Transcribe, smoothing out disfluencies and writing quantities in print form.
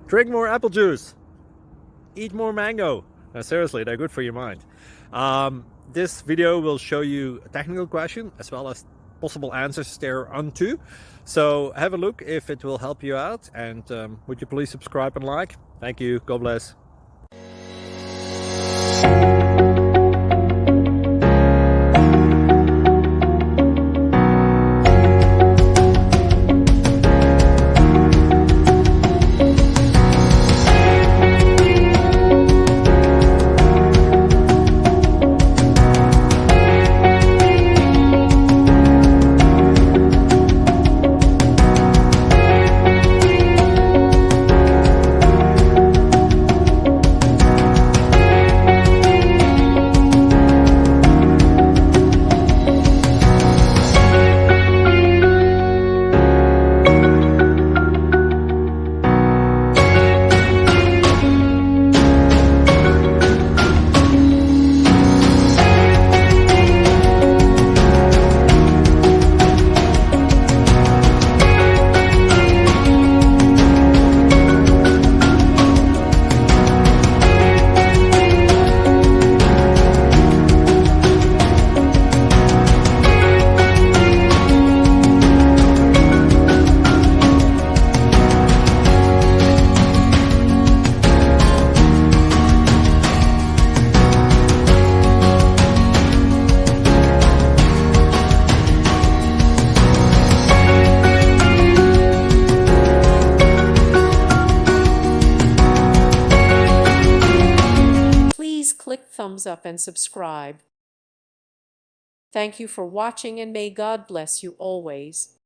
Drink more apple juice. Eat more mango. No, seriously, they're good for your mind. This video will show you a technical question as well as possible answers thereunto. So have a look if it will help you out, and would you please subscribe and like? Thank you. God bless. Please click thumbs up and subscribe. Thank you for watching, and may God bless you always.